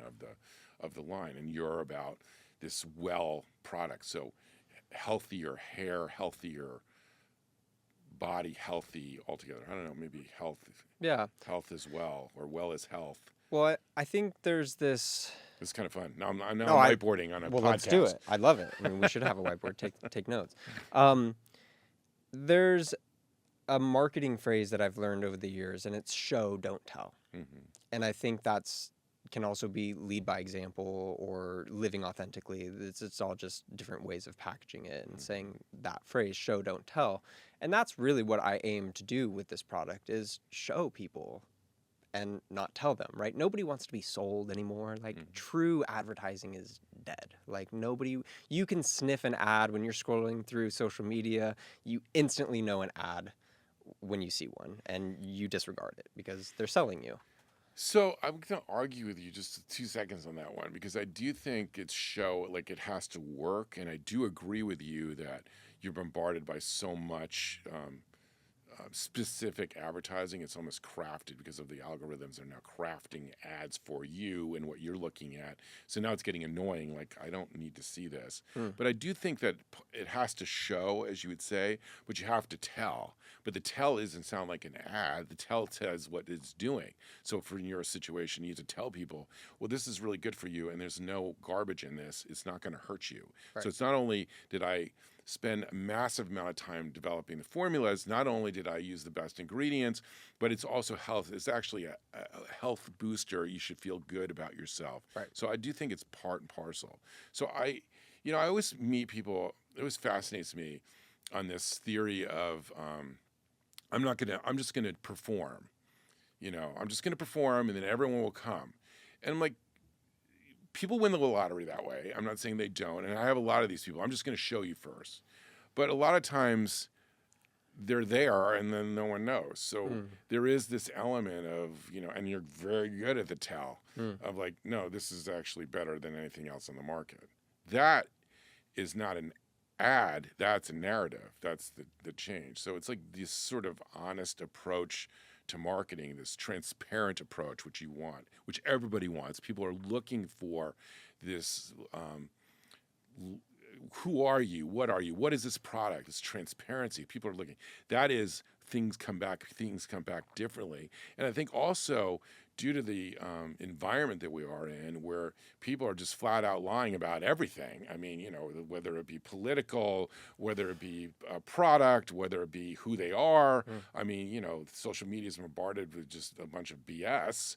of the line. And you're about this well product. So healthier hair, healthier body, healthy altogether. I don't know, maybe health. Yeah. Health as well, or well as health. Well, I think there's this. It's kind of fun. Now I'm whiteboarding on a podcast. Let's do it. I love it. I mean, we should have a whiteboard. Take notes. There's a marketing phrase that I've learned over the years, and it's show, don't tell. Mm-hmm. And I think that's can also be lead by example or living authentically. It's all just different ways of packaging it and saying that phrase, show, don't tell. And that's really what I aim to do with this product, is show people and not tell them, right? Nobody wants to be sold anymore. Like, true advertising is dead. Like, nobody, you can sniff an ad when you're scrolling through social media. You instantly know an ad when you see one, and you disregard it because they're selling you. So I'm going to argue with you just 2 seconds on that one, because I do think it's like it has to work, and I do agree with you that you're bombarded by so much specific advertising. It's almost crafted because of the algorithms are now crafting ads for you and what you're looking at. So now it's getting annoying. Like, I don't need to see this. But I do think that it has to show, as you would say, but you have to tell. But the tell doesn't sound like an ad. The tell says what it's doing. So for your situation, you need to tell people, well, this is really good for you, and there's no garbage in this. It's not going to hurt you. Right. So it's not only did I spend a massive amount of time developing the formulas, not only did I use the best ingredients, but it's also health. It's actually a health booster. You should feel good about yourself. Right. So I do think it's part and parcel. So I always meet people. It always fascinates me on this theory of I'm just gonna perform. I'm just gonna perform, and then everyone will come. And I'm like, people win the lottery that way. I'm not saying they don't, and I have a lot of these people. I'm just going to show you first. But a lot of times they're there and then no one knows. So there is this element of, and you're very good at the tell of like, no, this is actually better than anything else on the market. That is not an ad, that's a narrative. That's the change. So it's like this sort of honest approach to marketing, this transparent approach, which you want, which everybody wants. People are looking for this, who are you? What are you? What is this product? This transparency. People are looking. That is, things come back differently. And I think also due to the environment that we are in, where people are just flat out lying about everything. I mean, whether it be political, whether it be a product, whether it be who they are. I mean, social media is bombarded with just a bunch of BS.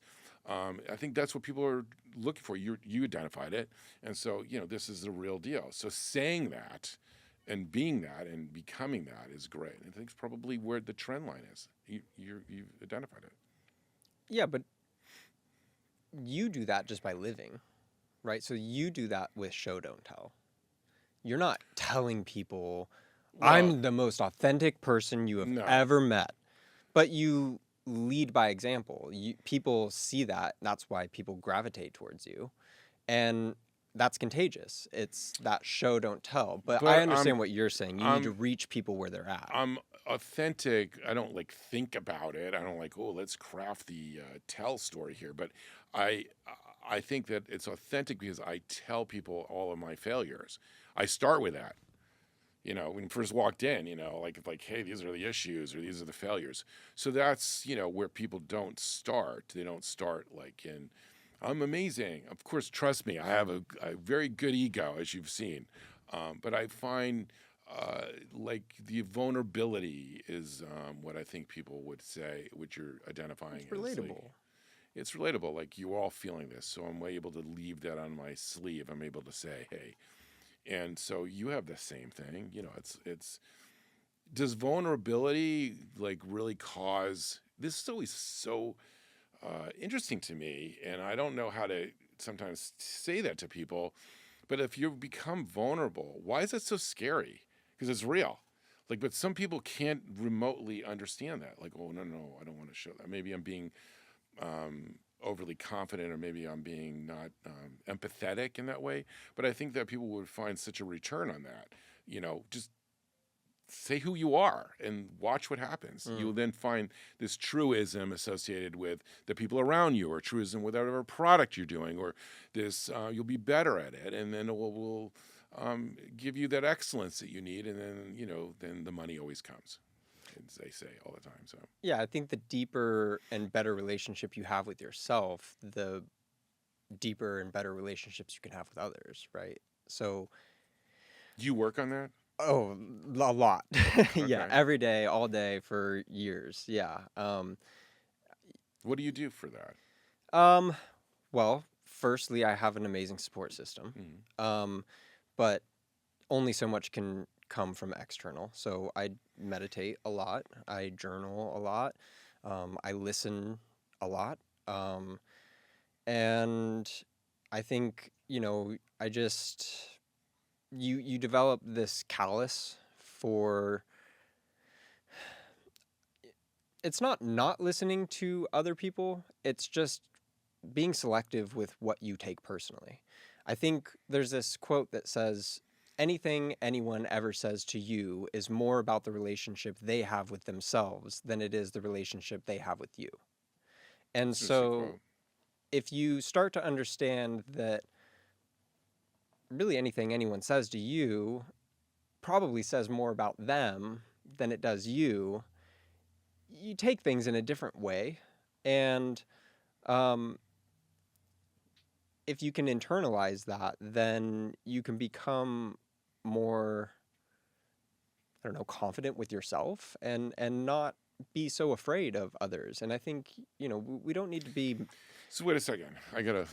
I think that's what people are looking for. You identified it. And so, this is the real deal. So saying that and being that and becoming that is great. I think it's probably where the trend line is. You've identified it. Yeah, but you do that just by living, right? So you do that with show, don't tell. You're not telling people, I'm the most authentic person you have ever met. But you lead by example. People see that. That's why people gravitate towards you. And that's contagious. It's that show, don't tell. But I understand what you're saying. You need to reach people where they're at. I'm authentic. I don't think about it. I don't let's craft the tell story here. But I think that it's authentic because I tell people all of my failures. I start with that. When you first walked in, like, hey, these are the issues or these are the failures. So that's, where people don't start. They don't start I'm amazing. Of course, trust me, I have a very good ego, as you've seen. But I find the vulnerability is what I think people would say, which you're identifying It's relatable. It's relatable. Like, you're all feeling this. So I'm able to leave that on my sleeve. I'm able to say, hey. And so you have the same thing. It's does vulnerability really cause, this is always so interesting to me, and I don't know how to sometimes say that to people, but if you become vulnerable, why is that so scary? Because it's real. But some people can't remotely understand that. Oh, no, I don't want to show that. Maybe I'm being overly confident, or maybe I'm being not empathetic in that way. But I think that people would find such a return on that. Just say who you are and watch what happens. You'll then find this truism associated with the people around you, or truism with whatever product you're doing, or this, you'll be better at it. And then it will give you that excellence that you need. And then, then the money always comes, as they say all the time. So yeah, I think the deeper and better relationship you have with yourself, the deeper and better relationships you can have with others, right? So do you work on that? Oh, a lot. Yeah, Okay. every day, all day for years. Yeah. What do you do for that? Well, firstly, I have an amazing support system, Mm-hmm. but only so much can come from external. So I meditate a lot, I journal a lot, I listen a lot, and I think I just you develop this callus for it's not listening to other people. It's just being selective with what you take personally. I think there's this quote that says, anything anyone ever says to you is more about the relationship they have with themselves than it is the relationship they have with you. And It's an interesting so quote. if you start to understand that really anything anyone says to you probably says more about them than it does you, you take things in a different way. And um, if you can internalize that, then you can become more, I don't know, confident with yourself and not be so afraid of others. And I think, we don't need to be, So wait a second. I yeah,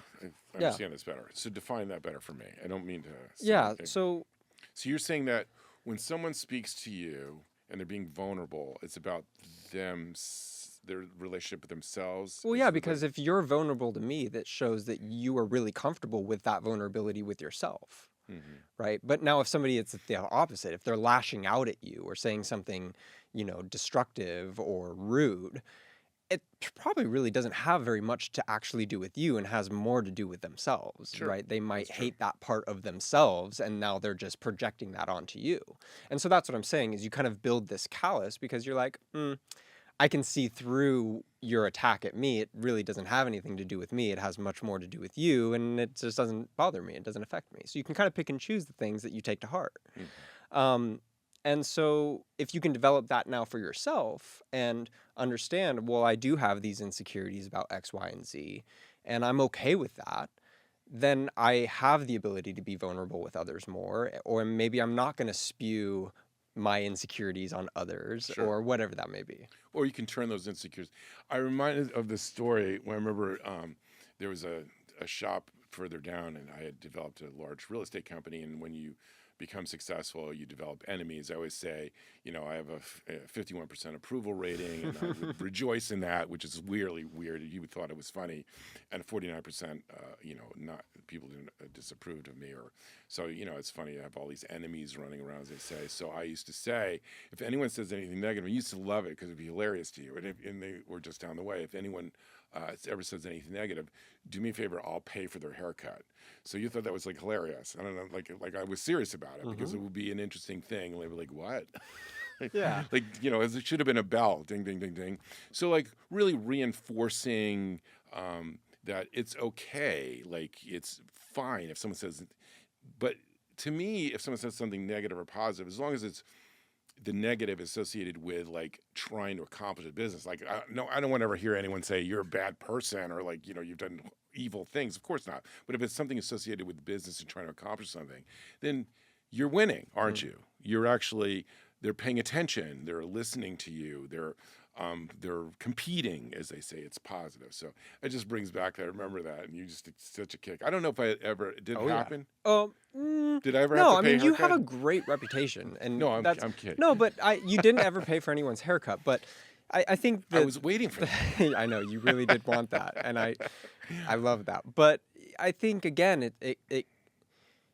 understand this better. So define that better for me. I don't mean to yeah. sound. So, So you're saying that when someone speaks to you and they're being vulnerable, it's about their relationship with themselves. well, It's yeah, the because if you're vulnerable to me, that shows that you are really comfortable with that vulnerability with yourself. Mm-hmm. Right? But now if somebody it's the opposite, if they're lashing out at you or saying something, destructive or rude, it probably really doesn't have very much to actually do with you and has more to do with themselves, Sure, right? They that's might true. hate that part of themselves and now they're just projecting that onto you. And so that's what I'm saying is you kind of build this callus because you're like, I can see through your attack at me. It really doesn't have anything to do with me. It has much more to do with you, and it just doesn't bother me. It doesn't affect me. So you can kind of pick and choose the things that you take to heart. Mm-hmm. Um, and so if you can develop that now for yourself and understand, well, I do have these insecurities about X, Y, and Z, and I'm okay with that, then I have the ability to be vulnerable with others more, or maybe I'm not going to spew my insecurities on others Sure. or whatever that may be. Or you can turn those insecurities. I reminded of this story when I remember there was a shop further down, and I had developed a large real estate company. And when you become successful, you develop enemies. I always say, I have a 51% approval rating, and I would rejoice in that, which is weirdly weird. You thought it was funny, and 49%, not people didn't disapproved of me, or so. It's funny. I have all these enemies running around, as they say. So I used to say, if anyone says anything negative, I used to love it because it'd be hilarious to you, and they were just down the way. If anyone ever says anything negative, do me a favor, I'll pay for their haircut. So you thought that was like hilarious. I don't know, like I was serious about it because Hmm. it would be an interesting thing. And they were like, what? Yeah. Like, it should have been a bell, ding, ding, ding, ding. So like really reinforcing that it's okay, like it's fine if someone says, but to me, if someone says something negative or positive, as long as it's the negative associated with like trying to accomplish a business. Like, no, I don't want to ever hear anyone say you're a bad person or like, you've done evil things. Of course not. But if it's something associated with business and trying to accomplish something, then you're winning, aren't Mm. you? They're paying attention. They're listening to you. They're competing, as they say. It's positive. So it just brings back that. I remember that, and you just it's such a kick. I don't know if I ever did it Oh yeah. happen. Did I ever have No, to I pay a mean you have haircut? a great reputation, and No, that's I'm kidding. no, but you didn't ever pay for anyone's haircut, but I think I that was waiting for that. I know you really did want that, and I love that. But I think again, it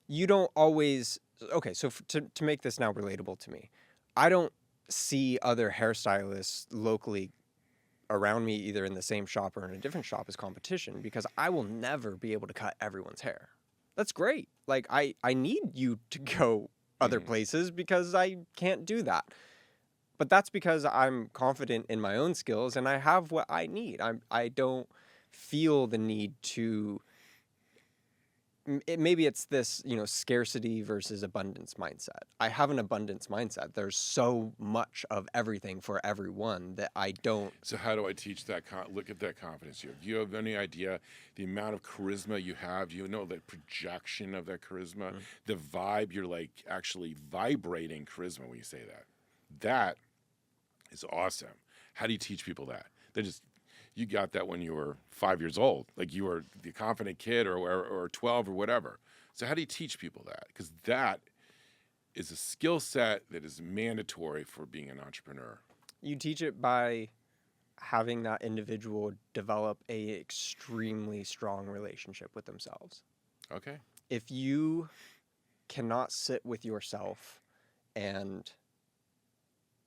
you don't always okay. So to make this now relatable to me, I don't see other hairstylists locally around me either in the same shop or in a different shop as competition because I will never be able to cut everyone's hair. That's great. Like I need you to go other Hmm. places because I can't do that. But that's because I'm confident in my own skills and I have what I need. I don't feel the need to maybe it's this, scarcity versus abundance mindset. I have an abundance mindset. There's so much of everything for everyone that I don't. So how do I teach that? Look at that confidence you have. Do you have any idea the amount of charisma you have? Do you know the projection of that charisma, Mm. the vibe? You're like actually vibrating charisma when you say that. That is awesome. How do you teach people that? They just you got that when you were 5 years old, like you were the confident kid or 12 or whatever. So how do you teach people that? Because that is a skill set that is mandatory for being an entrepreneur. You teach it by having that individual develop a extremely strong relationship with themselves. Okay. If you cannot sit with yourself and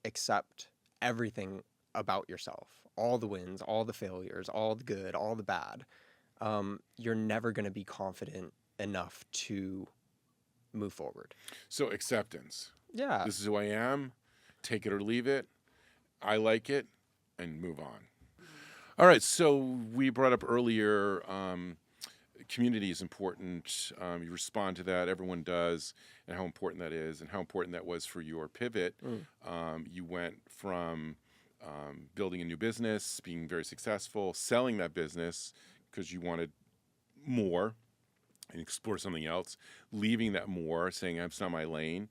accept everything about yourself, all the wins, all the failures, all the good, all the bad, you're never going to be confident enough to move forward. So acceptance. Yeah. This is who I am. Take it or leave it. I like it, and move on. All right. So we brought up earlier, community is important. You respond to that. Everyone does, and how important that is, and how important that was for your pivot. You went from building a new business, being very successful, selling that business because you wanted more and explore something else, leaving that more, saying, it's not my lane,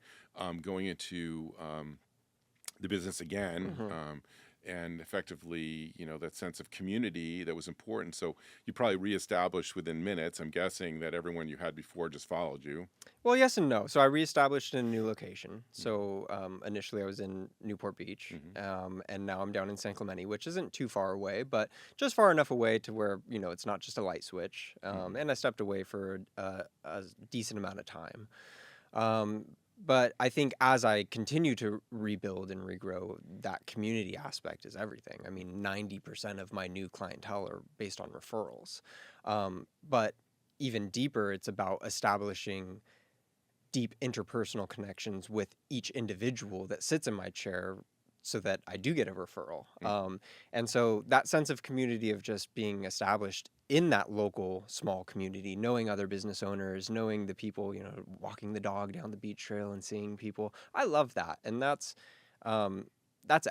going into the business again, and effectively, that sense of community that was important. So you probably reestablished within minutes, I'm guessing, that everyone you had before just followed you. Well, yes and no. So I reestablished in a new location. So initially I was in Newport Beach, and now I'm down in San Clemente, which isn't too far away, but just far enough away to where, it's not just a light switch. And I stepped away for a decent amount of time. But I think as I continue to rebuild and regrow, that community aspect is everything. I mean, 90% of my new clientele are based on referrals. But even deeper, it's about establishing deep interpersonal connections with each individual that sits in my chair so that I do get a referral. And so that sense of community of just being established in that local small community, knowing other business owners, knowing the people, walking the dog down the beach trail and seeing people, I love that. And that's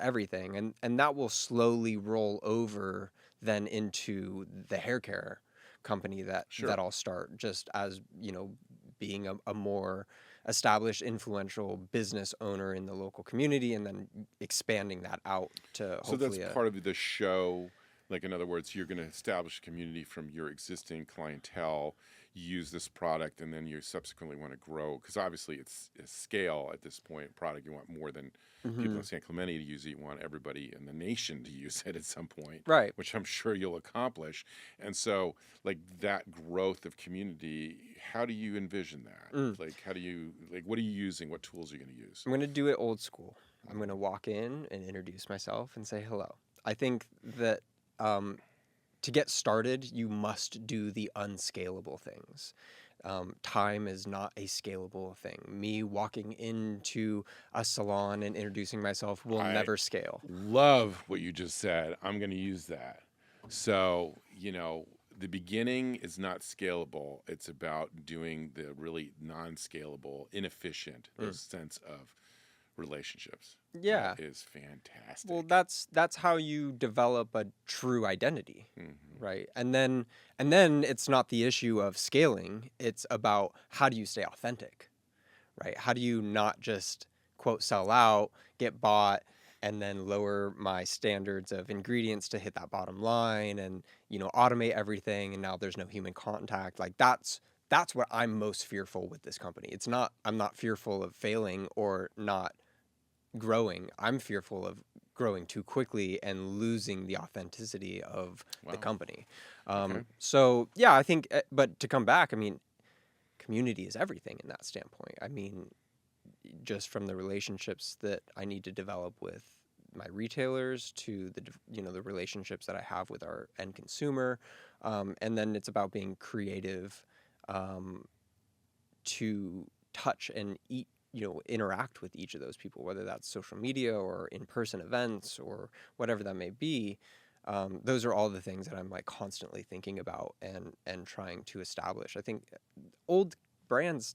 everything. And that will slowly roll over then into the hair care company that I'll start, just as, being a more established, influential business owner in the local community, and then expanding that out to hopefully. So that's part of the show. Like, in other words, you're going to establish a community from your existing clientele, use this product, and then you subsequently want to grow. Because obviously it's a scale at this point. Product, you want more than people in San Clemente to use it. You want everybody in the nation to use it at some point. Right. Which I'm sure you'll accomplish. And so, like, that growth of community, how do you envision that? Like, what are you using? What tools are you going to use? I'm going to do it old school. I'm going to walk in and introduce myself and say hello. I think that to get started, you must do the unscalable things. Time is not a scalable thing. Me walking into a salon and introducing myself will never scale. Love what you just said. I'm going to use that. So, the beginning is not scalable. It's about doing the really non-scalable, inefficient sense of relationships. Yeah. That is fantastic. Well, that's how you develop a true identity, right? And then it's not the issue of scaling. It's about how do you stay authentic, right? How do you not just, quote, sell out, get bought, and then lower my standards of ingredients to hit that bottom line and, automate everything, and now there's no human contact. Like, that's what I'm most fearful with this company. I'm not fearful of failing or not growing. I'm fearful of growing too quickly and losing the authenticity of the company. So yeah, I think, but to come back, I mean, community is everything in that standpoint. I mean, just from the relationships that I need to develop with my retailers to the relationships that I have with our end consumer. And then it's about being creative, to touch and interact with each of those people, whether that's social media or in-person events or whatever that may be. Those are all the things that I'm like constantly thinking about and trying to establish. I think old brands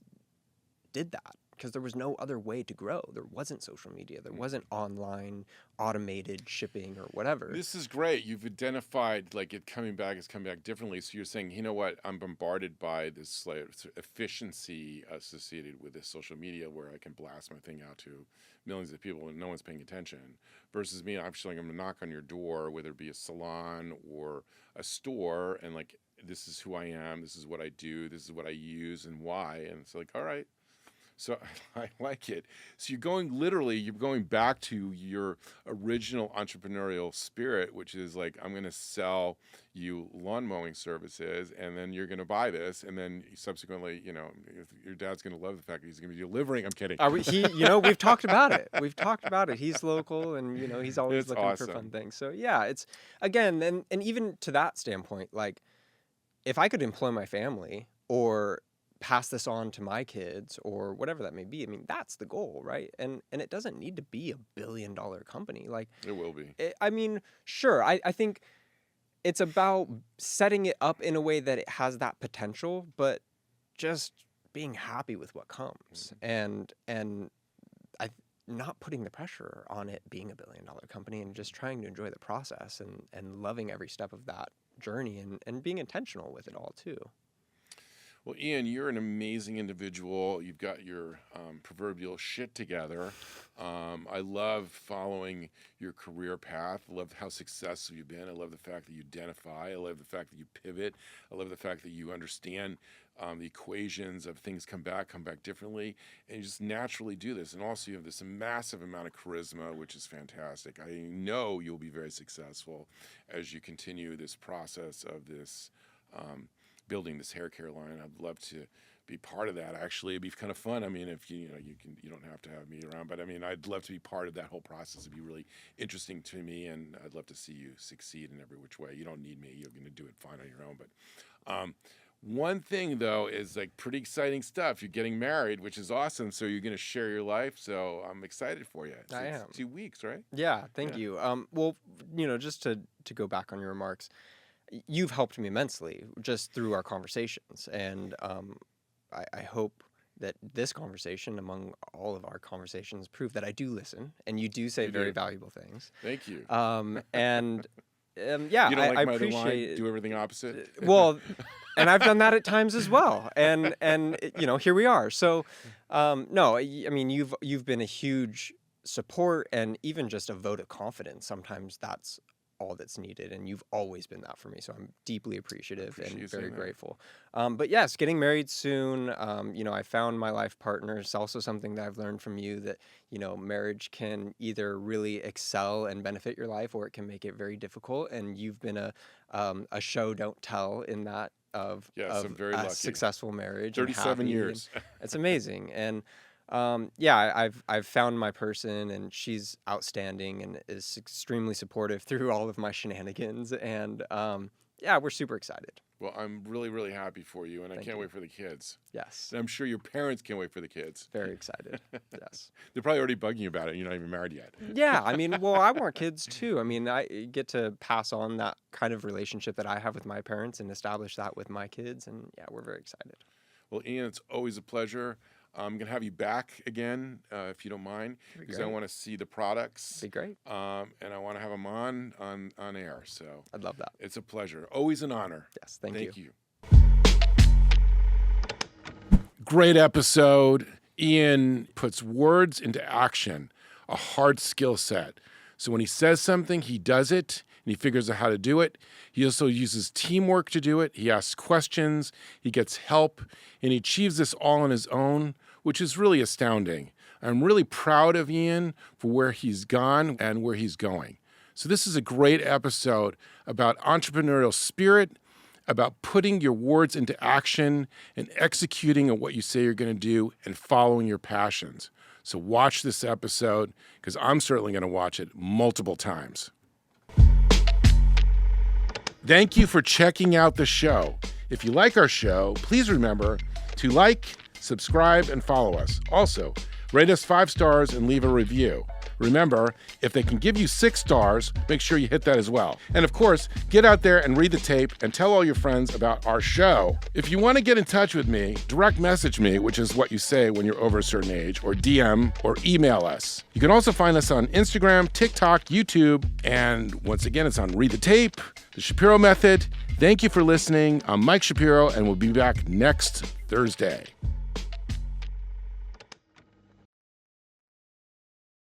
did that. because there was no other way to grow. There wasn't social media. There wasn't online automated shipping or whatever. This is great. You've identified like it's coming back differently. So you're saying, you know what, I'm bombarded by this like efficiency associated with this social media where I can blast my thing out to millions of people and no one's paying attention. Versus me, I'm going to knock on your door, whether it be a salon or a store, and like, this is who I am, this is what I do, this is what I use and why. And it's like, all right. So I like it. So you're going back to your original entrepreneurial spirit, which is like, I'm going to sell you lawn mowing services, and then you're going to buy this, and then subsequently, your dad's going to love the fact that he's going to be delivering. I'm kidding. We've talked about it. He's local, and he's always It's looking awesome. for fun things. So yeah, it's again, and even to that standpoint, like if I could employ my family or pass this on to my kids or whatever that may be, I mean, that's the goal, right? And it doesn't need to be $1 billion company. Like It will be. Sure. I think it's about setting it up in a way that it has that potential, but just being happy with what comes, and not putting the pressure on it being $1 billion company, and just trying to enjoy the process and loving every step of that journey, and being intentional with it all too. Well, Ian, you're an amazing individual. You've got your proverbial shit together. I love following your career path. I love how successful you've been. I love the fact that you identify. I love the fact that you pivot. I love the fact that you understand the equations of things come back differently, and you just naturally do this. And also you have this massive amount of charisma, which is fantastic. I know you'll be very successful as you continue this process of this building this hair care line. I'd love to be part of that. Actually, it'd be kind of fun. I mean, if you don't have to have me around, but I mean, I'd love to be part of that whole process. It'd be really interesting to me, and I'd love to see you succeed in every which way. You don't need me. You're going to do it fine on your own. But one thing though is like pretty exciting stuff. You're getting married, which is awesome. So you're going to share your life. So I'm excited for you. So I it's am. 2 weeks, right? Yeah, thank you. Well, just to go back on your remarks, you've helped me immensely just through our conversations, and I hope that this conversation, among all of our conversations, prove that I do listen, and you do say very valuable things. Thank you. Yeah, You don't like I my other appreciate line? Do everything opposite? Well, and I've done that at times as well, and here we are. So, no, I mean, you've been a huge support, and even just a vote of confidence. Sometimes that's all that's needed, and you've always been that for me, so I'm deeply appreciative and very grateful. But yes, getting married soon. I found my life partner. It's also something that I've learned from you, that marriage can either really excel and benefit your life, or it can make it very difficult, and you've been a show don't tell in that of I'm very lucky. Successful marriage. 37 years. It's amazing. And I've found my person, and she's outstanding and is extremely supportive through all of my shenanigans. And we're super excited. Well, I'm really, really happy for you, and I Thank can't you. wait for the kids. Yes. And I'm sure your parents can't wait for the kids. Very excited. Yes. They're probably already bugging you about it. You're not even married yet. Yeah. I mean, well, I want kids too. I mean, I get to pass on that kind of relationship that I have with my parents and establish that with my kids. And yeah, we're very excited. Well, Ian, it's always a pleasure. I'm going to have you back again, if you don't mind, because I want to see the products. Be great. And I want to have them on air. So I'd love that. It's a pleasure. Always an honor. Yes. Thank you. Great episode. Ian puts words into action, a hard skill set. So when he says something, he does it, and he figures out how to do it. He also uses teamwork to do it. He asks questions, he gets help, and he achieves this all on his own, which is really astounding. I'm really proud of Ian for where he's gone and where he's going. So this is a great episode about entrepreneurial spirit, about putting your words into action and executing on what you say you're going to do and following your passions. So watch this episode, because I'm certainly going to watch it multiple times. Thank you for checking out the show. If you like our show, please remember to like, subscribe, and follow us. Also, Rate us 5 stars and leave a review. Remember, if they can give you 6 stars, make sure you hit that as well. And of course, get out there and read the tape and tell all your friends about our show. If you want to get in touch with me, direct message me, which is what you say when you're over a certain age, or DM, or email us. You can also find us on Instagram, TikTok, YouTube, and once again, it's on Read the Tape, The Shapiro Method. Thank you for listening. I'm Mike Shapiro, and we'll be back next Thursday.